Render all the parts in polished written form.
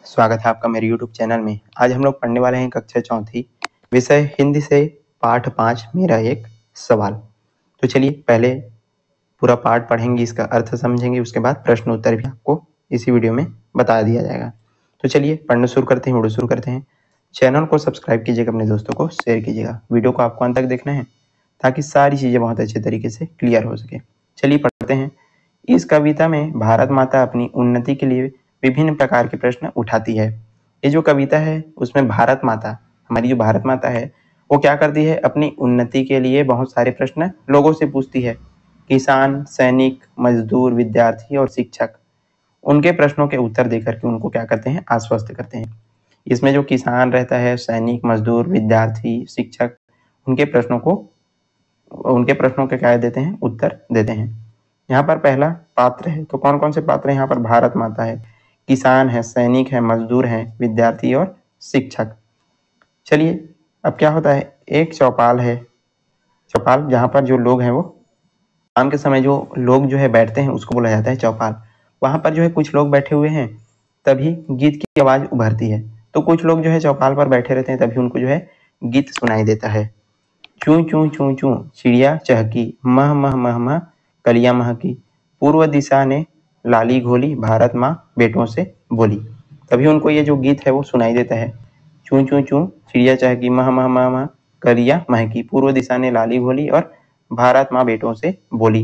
स्वागत है आपका मेरे YouTube चैनल में। आज हम लोग पढ़ने वाले हैं कक्षा चौथी, विषय हिंदी से पाठ 5 मेरा एक सवाल। तो चलिए पहले पूरा पाठ पढ़ेंगे, इसका अर्थ समझेंगे, उसके बाद प्रश्न उत्तर भी आपको इसी वीडियो में बता दिया जाएगा। तो चलिए पढ़ना शुरू करते हैं, वीडियो शुरू करते हैं। चैनल को सब्सक्राइब कीजिएगा, अपने दोस्तों को शेयर कीजिएगा। वीडियो को आपको अंत तक देखना है ताकि सारी चीज़ें बहुत अच्छे तरीके से क्लियर हो सके। चलिए पढ़ते हैं। इस कविता में भारत माता अपनी उन्नति के लिए विभिन्न प्रकार के प्रश्न उठाती है। ये जो कविता है उसमें भारत माता, हमारी जो भारत माता है, वो क्या करती है, अपनी उन्नति के लिए बहुत सारे प्रश्न लोगों से पूछती है। किसान, सैनिक, मजदूर, विद्यार्थी और शिक्षक, उनके प्रश्नों के उत्तर देकर के उनको क्या करते हैं, आश्वस्त करते हैं। इसमें जो किसान रहता है, सैनिक, मजदूर, विद्यार्थी, शिक्षक, उनके प्रश्नों के क्या देते हैं, उत्तर देते हैं। यहाँ पर पहला पात्र है, तो कौन कौन से पात्र हैं यहाँ पर? भारत माता है, किसान है, सैनिक है, मजदूर है, विद्यार्थी और शिक्षक। चलिए अब क्या होता है, एक चौपाल है, चौपाल जहाँ पर जो लोग हैं वो शाम के समय जो लोग जो है बैठते हैं उसको बोला जाता है चौपाल। वहाँ पर जो है कुछ लोग बैठे हुए हैं, तभी गीत की आवाज़ उभरती है। तो कुछ लोग जो है चौपाल पर बैठे रहते हैं, तभी उनको जो है गीत सुनाई देता है। चूं चूं चूं चूं चिड़िया चहकी, मह मह मह मह कलियां महकी, पूर्व दिशा ने लाली घोली, भारत माँ बेटों से बोली। तभी उनको ये जो गीत है वो सुनाई देता है। चूं चूं चूं चिड़िया चहकी, मह मह मह मह कलियां महकी, पूर्व दिशा ने लाली घोली और भारत माँ बेटों से बोली।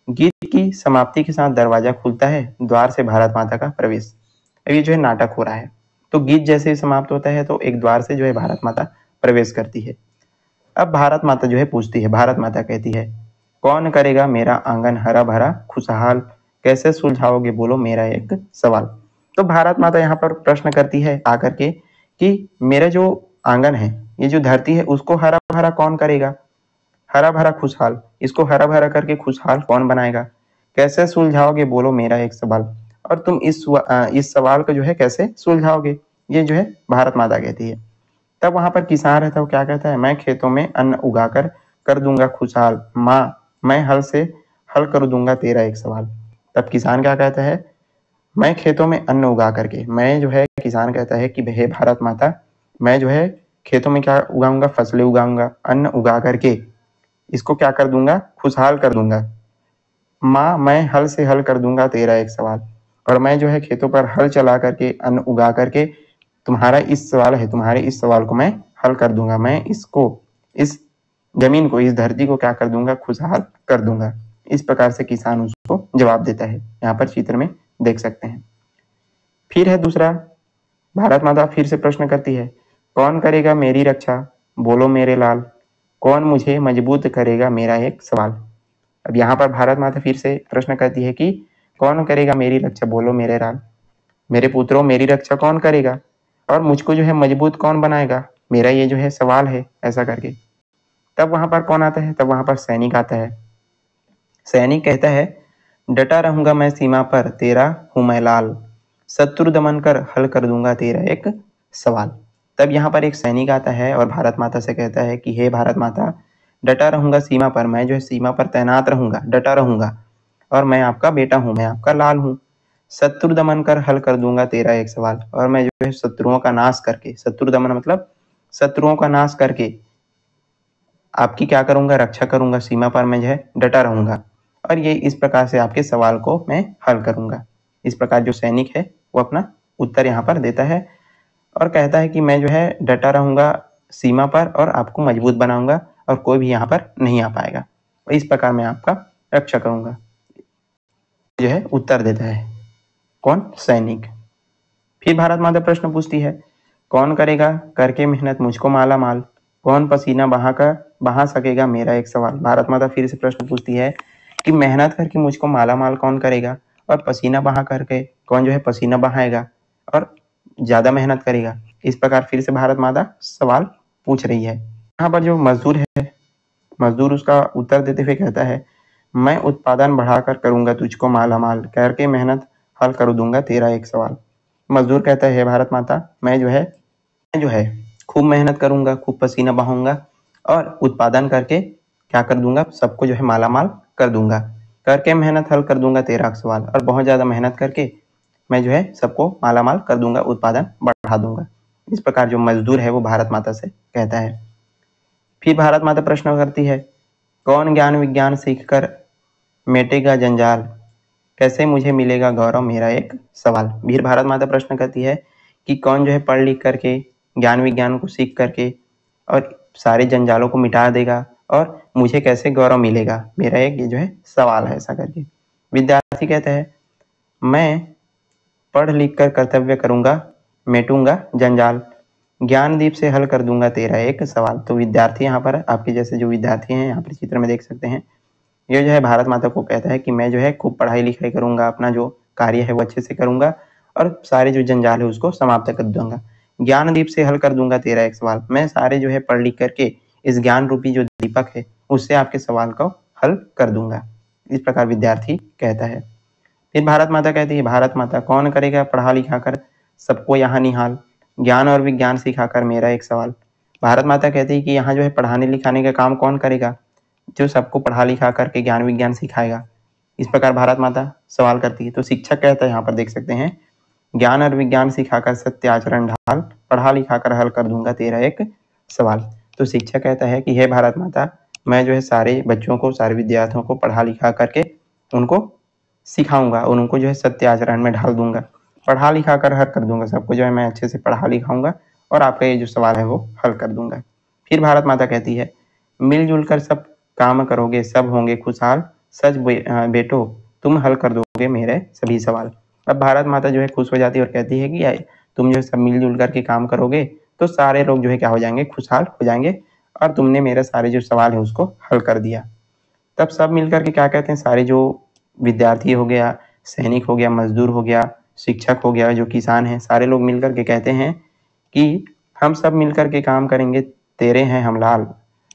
गीत की समाप्ति के साथ दरवाजा खुलता है, द्वार से भारत माता का प्रवेश। अब ये जो है नाटक हो रहा है, तो गीत जैसे ही समाप्त होता है तो एक द्वार से जो है भारत माता प्रवेश करती है। अब भारत माता जो है पूछती है, भारत माता कहती है, कौन करेगा मेरा आंगन हरा भरा खुशहाल, कैसे सुलझाओगे बोलो मेरा एक सवाल। तो भारत माता यहाँ पर प्रश्न करती है आकर के कि मेरा जो आंगन है, ये जो धरती है, उसको हरा भरा कौन करेगा, हरा भरा खुशहाल, इसको हरा भरा करके खुशहाल कौन बनाएगा, कैसे सुलझाओगे बोलो मेरा एक सवाल, और तुम इस सवाल को जो है कैसे सुलझाओगे, ये जो है भारत माता कहती है। तब वहां पर किसान रहता है, वो क्या कहता है, मैं खेतों में अन्न उगाकर कर दूंगा खुशहाल, माँ मैं हल से हल कर दूंगा तेरा एक सवाल। तब किसान क्या कहता है, मैं खेतों में अन्न उगा करके, मैं जो है किसान कहता है कि हे भारत माता, मैं जो है खेतों में क्या उगाऊंगा, फसलें उगाऊंगा, अन्न उगा करके इसको क्या कर दूंगा, खुशहाल कर दूंगा। माँ मैं हल से हल कर दूंगा तेरा एक सवाल, और मैं जो है खेतों पर हल चला करके, अन्न उगा करके तुम्हारा इस सवाल है, तुम्हारे इस सवाल को मैं हल कर दूंगा। मैं इसको, इस जमीन को, इस धरती को क्या कर दूंगा, खुशहाल कर दूंगा। इस प्रकार से किसान उसको जवाब देता है, यहाँ पर चित्र में देख सकते हैं। फिर है दूसरा, भारत माता फिर से प्रश्न करती है, कौन करेगा मेरी रक्षा बोलो मेरे लाल, कौन मुझे मजबूत करेगा मेरा एक सवाल। अब यहाँ पर भारत माता फिर से प्रश्न करती है कि कौन करेगा मेरी रक्षा बोलो मेरे लाल, मेरे पुत्रों मेरी रक्षा कौन करेगा, और मुझको जो है मजबूत कौन बनाएगा, मेरा ये जो है सवाल है, ऐसा करके। तब वहां पर कौन आता है, तब वहां पर सैनिक आता है। सैनिक कहता है, डटा रहूंगा मैं सीमा पर तेरा हूं मैं लाल, शत्रु दमन कर हल कर दूंगा तेरा एक सवाल। तब यहाँ पर एक सैनिक आता है और भारत माता से कहता है कि हे भारत माता, डटा रहूंगा सीमा पर, मैं जो है सीमा पर तैनात रहूंगा, डटा रहूंगा, और मैं आपका बेटा हूं, मैं आपका लाल हूं। शत्रु दमन कर हल कर दूंगा तेरा एक सवाल, और मैं जो है शत्रुओं का नाश करके, शत्रु दमन मतलब शत्रुओं का नाश करके आपकी क्या करूंगा, रक्षा करूंगा, सीमा पर मैं जो है डटा रहूंगा, और ये इस प्रकार से आपके सवाल को मैं हल करूंगा। इस प्रकार जो सैनिक है वो अपना उत्तर यहाँ पर देता है और कहता है कि मैं जो है डटा रहूंगा सीमा पर और आपको मजबूत बनाऊंगा और कोई भी यहाँ पर नहीं आ पाएगा, इस प्रकार मैं आपका रक्षा करूंगा, जो है उत्तर देता है कौन, सैनिक। फिर भारत माता प्रश्न पूछती है, कौन करेगा करके मेहनत मुझको माला माल, कौन पसीना बहा सकेगा मेरा एक सवाल। भारत माता फिर से प्रश्न पूछती है कि मेहनत करके मुझको माला माल कौन करेगा, और पसीना बहा करके कौन जो है पसीना बहाएगा और ज्यादा मेहनत करेगा। इस प्रकार फिर से भारत माता सवाल पूछ रही है। यहाँ पर जो मजदूर है, मजदूर उसका उत्तर देते हुए कहता है, मैं उत्पादन बढ़ाकर करूंगा तुझको माला माल, करके मेहनत हल कर दूंगा तेरा एक सवाल। मजदूर कहता है, भारत माता, मैं जो है खूब मेहनत करूंगा, खूब पसीना बहाऊंगा और उत्पादन करके क्या कर दूंगा, सबको जो है माला माल कर दूंगा, करके मेहनत हल कर दूंगा तेरा सवाल, और बहुत ज्यादा मेहनत करके मैं जो है सबको मालामाल कर दूंगा, उत्पादन बढ़ा दूंगा। इस प्रकार जो मजदूर है वो भारत माता से कहता है। फिर भारत माता प्रश्न करती है, कौन ज्ञान विज्ञान सीखकर मिटेगा जंजाल, कैसे मुझे मिलेगा गौरव, मेरा एक सवाल। फिर भारत माता प्रश्न करती है कि कौन जो है पढ़ लिख करके ज्ञान विज्ञान को सीख करके और सारे जंजालों को मिटा देगा और मुझे कैसे गौरव मिलेगा, मेरा एक ये जो है सवाल है। ऐसा करके विद्यार्थी कहता है, मैं पढ़ लिख कर कर्तव्य करूंगा, मिटूंगा जंजाल, ज्ञान दीप से हल कर दूंगा तेरा एक सवाल। तो विद्यार्थी यहाँ पर आपके जैसे जो विद्यार्थी हैं यहाँ पर चित्र में देख सकते हैं, ये जो है भारत माता को कहता है कि मैं जो है खूब पढ़ाई लिखाई करूंगा, अपना जो कार्य है वो अच्छे से करूंगा और सारे जो जंजाल है उसको समाप्त कर दूंगा, ज्ञान दीप से हल कर दूंगा तेरा एक सवाल। मैं सारे जो है पढ़ लिख करके इस ज्ञान रूपी जो दीपक है उससे आपके सवाल को हल कर दूंगा। इस प्रकार विद्यार्थी कहता है। फिर भारत माता कहती है, भारत माता कौन करेगा पढ़ा लिखा कर सबको यहाँ निहाल, ज्ञान और विज्ञान सिखाकर मेरा एक सवाल। भारत माता कहती है कि यहाँ जो है पढ़ाने लिखाने का काम कौन करेगा, जो सबको पढ़ा लिखा करके ज्ञान विज्ञान सिखाएगा। इस प्रकार भारत माता सवाल करती है। तो शिक्षक कहता है, यहाँ पर देख सकते हैं, ज्ञान और विज्ञान सिखाकर सत्य आचरण ढाल, पढ़ा लिखा कर हल कर दूंगा तेरा एक सवाल। तो शिक्षक कहता है कि हे भारत माता, मैं जो है सारे बच्चों को, सारे विद्यार्थियों को पढ़ा लिखा करके उनको सिखाऊंगा और उनको जो है सत्य आचरण में ढाल दूंगा, पढ़ा लिखा कर हल कर दूंगा, सबको जो है मैं अच्छे से पढ़ा लिखाऊंगा और आपका ये जो सवाल है वो हल कर दूंगा। फिर भारत माता कहती है, मिलजुल कर सब काम करोगे सब होंगे खुशहाल, सच बेटो तुम हल कर दोगे मेरे सभी सवाल। अब भारत माता जो है खुश हो जाती है और कहती है कि तुम जो है सब मिलजुल करके काम करोगे तो सारे लोग जो है क्या हो जाएंगे, खुशहाल हो जाएंगे और तुमने मेरे सारे जो सवाल है उसको हल कर दिया। तब सब मिलकर के क्या कहते हैं, सारे जो विद्यार्थी हो गया, सैनिक हो गया, मजदूर हो गया, शिक्षक हो गया, जो किसान है, सारे लोग मिलकर के कहते हैं कि हम सब मिलकर के काम करेंगे, तेरे हैं हम लाल,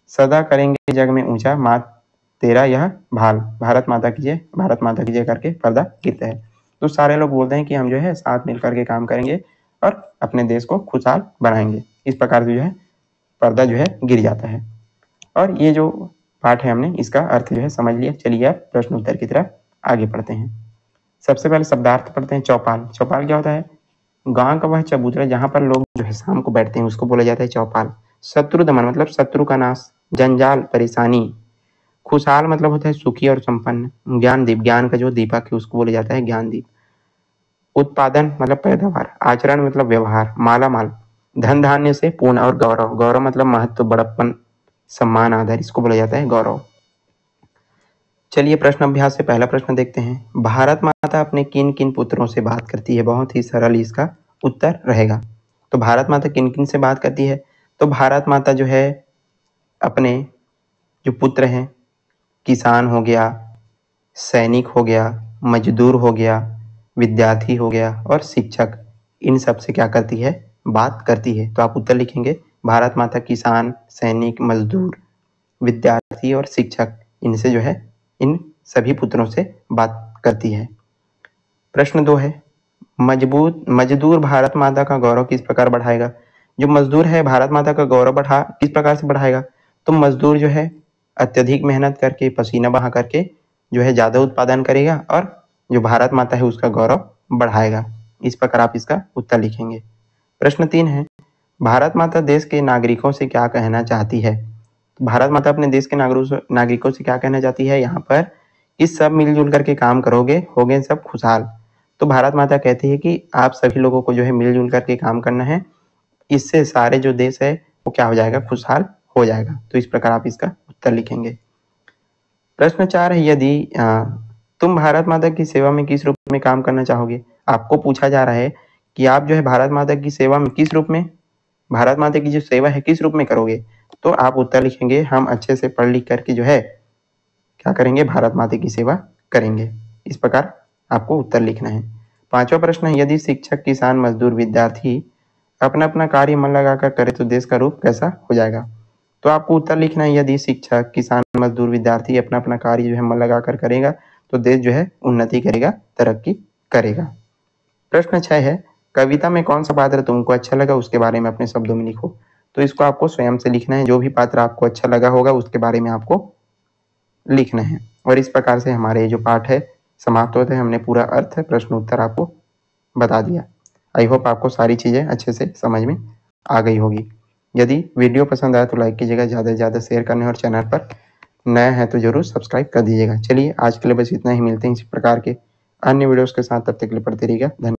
सदा करेंगे जग में ऊंचा, मात तेरा यह भाल, भारत माता कीजिए, भारत माता कीजिए करके पर्दा गिरता है। तो सारे लोग बोलते हैं कि हम जो है साथ मिलकर के काम करेंगे और अपने देश को खुशहाल बनाएंगे। इस प्रकार से जो है पर्दा जो है गिर जाता है। और ये जो पाठ है हमने इसका अर्थ जो है समझ लिया। चलिए अब प्रश्न उत्तर की तरफ आगे पढ़ते हैं। सबसे पहले शब्दार्थ पढ़ते हैं। चौपाल। चौपाल क्या होता है, गांव का वह चबूतरा जहां पर लोग जो है शाम को बैठते हैं उसको बोला जाता है चौपाल। शत्रु दमन मतलब शत्रु का नाश, जंजाल परेशानी, खुशहाल मतलब होता है सुखी और संपन्न, ज्ञान दीप ज्ञान का जो दीपक है उसको बोला जाता है ज्ञान दीप, उत्पादन मतलब पैदावार, आचरण मतलब व्यवहार, माला माल, धन धान्य से पूर्ण और गौरव, गौरव मतलब महत्व, बड़प्पन, सम्मान, आदर, इसको बोला जाता है गौरव। चलिए प्रश्न अभ्यास से पहला प्रश्न देखते हैं। भारत माता अपने किन किन पुत्रों से बात करती है, बहुत ही सरल इसका उत्तर रहेगा। तो भारत माता किन किन से बात करती है, तो भारत माता जो है अपने जो पुत्र हैं, किसान हो गया, सैनिक हो गया, मजदूर हो गया, विद्यार्थी हो गया और शिक्षक, इन सब से क्या करती है, बात करती है। तो आप उत्तर लिखेंगे, भारत माता किसान, सैनिक, मजदूर, विद्यार्थी और शिक्षक, इनसे जो है इन सभी पुत्रों से बात करती है। प्रश्न 2 है, मजदूर भारत माता का गौरव किस प्रकार बढ़ाएगा। जो मजदूर है भारत माता का गौरव किस प्रकार से बढ़ाएगा, तो मजदूर जो है अत्यधिक मेहनत करके, पसीना बहा करके जो है ज्यादा उत्पादन करेगा और जो भारत माता है उसका गौरव बढ़ाएगा। इस प्रकार आप इसका उत्तर लिखेंगे। प्रश्न 3 है, भारत माता देश के नागरिकों से क्या कहना चाहती है। भारत माता अपने देश के नागरिकों से क्या कहना चाहती है, यहाँ पर इस सब मिलजुल करके काम करोगे होगे सब खुशहाल। तो भारत माता कहती है कि आप सभी लोगों को जो है मिलजुल करके काम करना है, इससे सारे जो देश है वो क्या हो जाएगा, खुशहाल हो जाएगा। तो इस प्रकार आप इसका उत्तर लिखेंगे। प्रश्न 4 है, यदि तुम भारत माता की सेवा में किस रूप में काम करना चाहोगे। आपको पूछा जा रहा है कि आप जो है भारत माता की सेवा में किस रूप में, भारत माता की जो सेवा है किस रूप में करोगे। तो आप उत्तर लिखेंगे, हम अच्छे से पढ़ लिख करके जो है क्या करेंगे, भारत माता की सेवा करेंगे। इस प्रकार आपको उत्तर लिखना है। 5वां प्रश्न है, यदि शिक्षक, किसान, मजदूर, विद्यार्थी अपना अपना कार्य मन लगाकर करे तो देश का रूप कैसा हो जाएगा। तो आपको उत्तर लिखना है, यदि शिक्षक, किसान, मजदूर, विद्यार्थी अपना अपना कार्य जो है मन लगाकर करेगा तो देश जो है उन्नति करेगा, तरक्की करेगा। प्रश्न 6 है, कविता में कौन सा पात्र तुमको अच्छा लगा उसके बारे में अपने शब्दों में लिखो। तो इसको आपको स्वयं से लिखना है, जो भी पात्र आपको अच्छा लगा होगा उसके बारे में आपको लिखना है। और इस प्रकार से हमारे जो पाठ है समाप्त होते हैं। हमने पूरा अर्थ प्रश्न उत्तर आपको बता दिया। आई होप आपको सारी चीज़ें अच्छे से समझ में आ गई होगी। यदि वीडियो पसंद आया तो लाइक कीजिएगा, ज़्यादा से ज़्यादा शेयर करने और चैनल पर नया है तो ज़रूर सब्सक्राइब कर दीजिएगा। चलिए आज के लिए बस इतना ही, मिलते हैं इसी प्रकार के अन्य वीडियोज़ के साथ, तब तक के लिए पढ़ते रहिएगा। धन्यवाद।